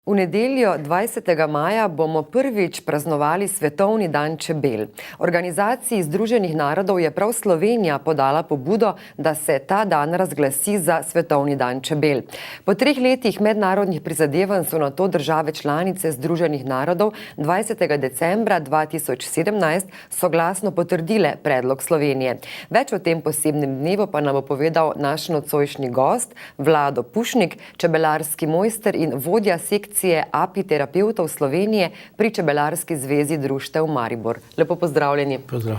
V nedeljo 20. maja bomo prvič praznovali Svetovni dan čebel. Organizaciji Združenih narodov je prav Slovenija podala pobudo, da se ta dan razglasi za Svetovni dan čebel. Po 3 letih mednarodnih prizadevanj so na to države članice Združenih narodov 20. decembra 2017 soglasno potrdile predlog Slovenije. Več o tem posebnem dnevu pa nam bo povedal naš nocojšnji gost, Vlado Pušnik, čebelarski mojster in vodja sekcije apiterapevtov Slovenije pri Čebelarski zvezi društev Maribor. Lepo pozdravljeni. Pozdrav.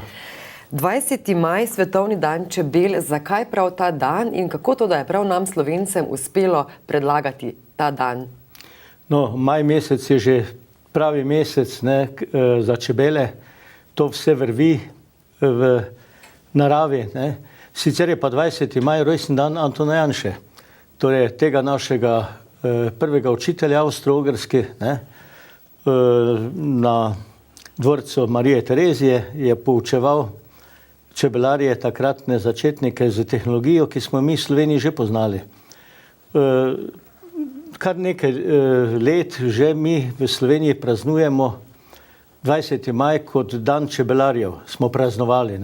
20. maj, Svetovni dan čebel. Zakaj prav ta dan in kako to, da je prav nam Slovencem uspelo predlagati ta dan? No, maj mesec je že pravi mesec za čebele. To vse vrvi v naravi. Sicer je pa 20. maj rojstni dan Antona Janše, torej tega našega prvega učitelja Avstro-Ogrske, na dvorcu Marije Terezije je poučeval čebelarje, takratne začetnike z tehnologijo, ki smo mi v Sloveniji že poznali. Kar nekaj let že mi v Sloveniji praznujemo 20. maj kot dan čebelarjev, smo praznovali.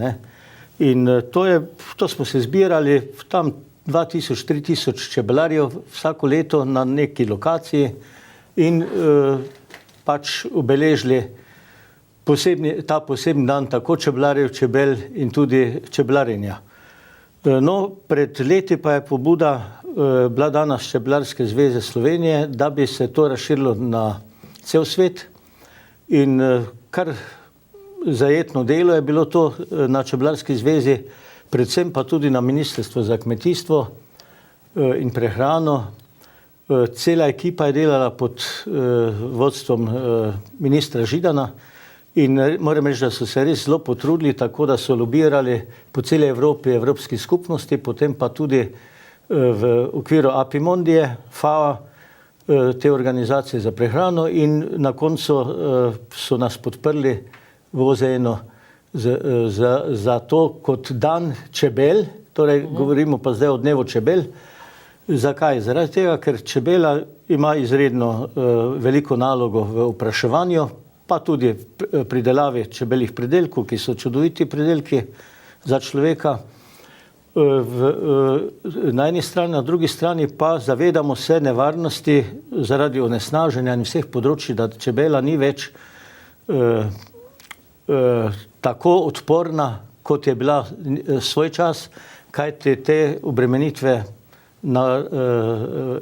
In to smo se zbirali tam 2000-3000 čebelarjev vsako leto na neki lokaciji in pač obeležili ta posebni dan tako čebelarjev, čebel in tudi čebelarjenja. No, pred leti pa je pobuda bila dana s Čebelarske zveze Slovenije, da bi se to razširilo na cel svet in kar zajetno delo je bilo to na Čebelarski zvezi, predvsem pa tudi na Ministrstvu za kmetijstvo in prehrano. Cela ekipa je delala pod vodstvom ministra Židana in moram reči, da so se res zelo potrudili, tako da so lobirali po celi Evropi, Evropski skupnosti, potem pa tudi v okviru Apimondije, FAO, te organizacije za prehrano in na koncu so nas podprli v OZN-u za to kot dan čebel, torej govorimo pa zdaj o dnevu čebel. Zakaj? Zaradi tega, ker čebela ima izredno veliko nalogo v opraševanju, pa tudi pridelavi čebeljih pridelkov, ki so čudoviti pridelki za človeka. Na eni strani, na drugi strani pa zavedamo se nevarnosti zaradi onesnaženja in vseh področij, da čebela ni več tako odporna, kot je bila svoj čas, kajti te obremenitve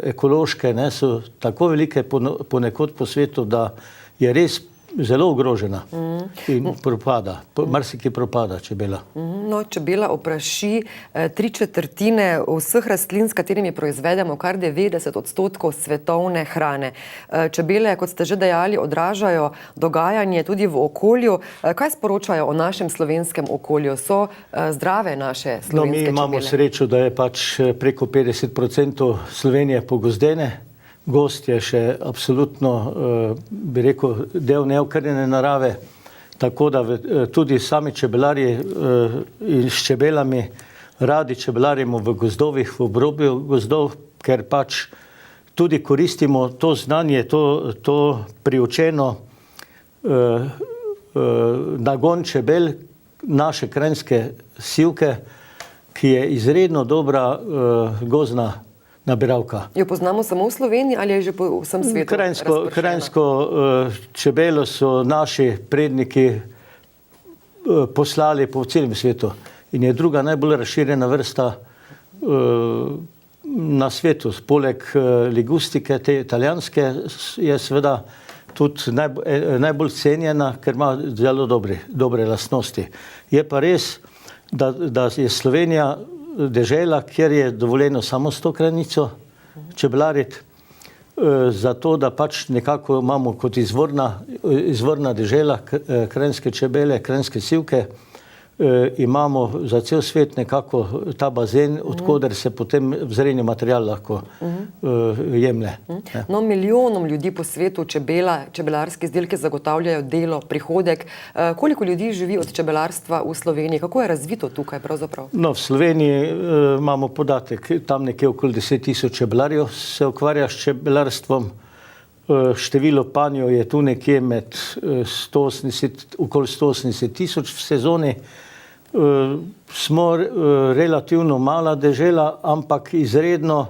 ekološke so tako velike ponekod po svetu, da je res zelo ogrožena in propada, marsikaj propada čebela. No, čebela opraši 3/4 vseh rastlin, s katerimi proizvedemo kar 90% svetovne hrane. Čebele, kot ste že dejali, odražajo dogajanje tudi v okolju. Kaj sporočajo o našem slovenskem okolju? So zdrave naše slovenske čebele? No, mi imamo srečo, da je pač preko 50% Slovenije pogozdene. Gozd je še absolutno, bi rekel, del neokrnjene narave, tako da tudi sami čebelarji in s čebelami radi čebelarimo v gozdovih, v obrobju gozdov, ker pač tudi koristimo to znanje, to priučeno nagon čebel, naše kranjske sivke, ki je izredno dobra gozdna nabiralka. Jo poznamo samo v Sloveniji ali je že po vsem svetu razpršena? Kranjsko čebelo so naši predniki poslali po celem svetu in je druga najbolj razširjena vrsta na svetu. Poleg ligustike, te italijanske, je seveda tudi najbolj cenjena, ker ima zelo dobre lastnosti. Je pa res, da je Slovenija dežela, kjer je dovoljeno samo 100 kranico čebelariti, zato da pač nekako imamo kot izvorna dežela kranjske čebele, kranjske sivke, imamo za cel svet nekako ta bazen, odkoder se potem vzrejni material lahko jemlje. No, milijonom ljudi po svetu čebelarske izdelke zagotavljajo delo, prihodek. Koliko ljudi živi od čebelarstva v Sloveniji? Kako je razvito tukaj pravzaprav? No, v Sloveniji imamo podatek, tam nekje okoli 10 000 čebelarjev se ukvarja s čebelarstvom. Število panjev je tu nekje med 180, okoli 180 tisoč v sezoni. Smo relativno mala dežela, ampak izredno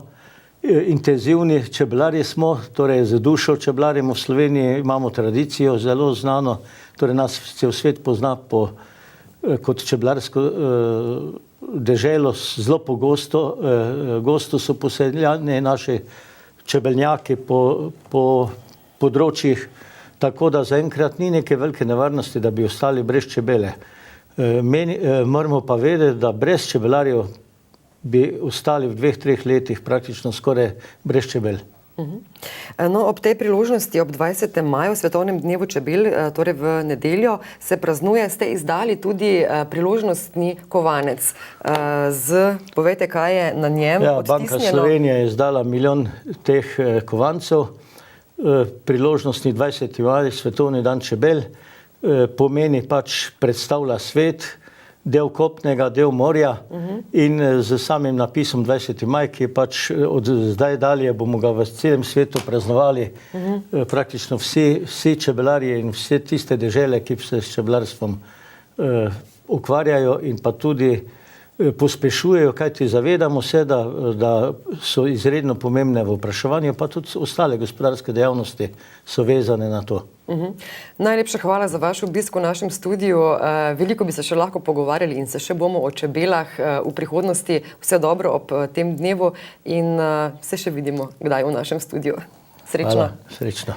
intenzivni čebelarji smo, torej z dušo čebelarimo v Sloveniji, imamo tradicijo zelo znano, torej nas cel svet pozna kot čebelarsko deželo, zelo pogosto, gosto so poseljani naši čebeljaki po področjih, tako da zaenkrat ni neke velike nevarnosti, da bi ostali brez čebele. Moramo pa vedeti, da brez čebelarjev bi ostali v 2-3 letih praktično skoraj brez čebel. No, ob tej priložnosti, ob 20. maju, Svetovnem dnevu čebel, torej v nedeljo, se praznuje, ste izdali tudi priložnostni kovanec. Povejte, kaj je na njem odtisnjeno? Banka Slovenije je izdala 1 milijon teh kovancev. Priložnostni 20. maj, Svetovni dan čebel, pomeni pač predstavlja svet, del kopnega, del morja in z samim napisom 20. maj, ki je pač od zdaj dalje, bomo ga v celem svetu praznovali, praktično vsi čebelarji in vse tiste dežele, ki se s čebelarstvom ukvarjajo in pa tudi pospešujejo, kajti zavedamo se, da so izredno pomembne v vpraševanju, pa tudi ostale gospodarske dejavnosti so vezane na to. Najlepša hvala za vaš obisk v našem studiu. Veliko bi se še lahko pogovarjali in se še bomo o čebelah v prihodnosti. Vse dobro ob tem dnevu in se še vidimo kdaj v našem studiu. Srečno. Hvala, srečno.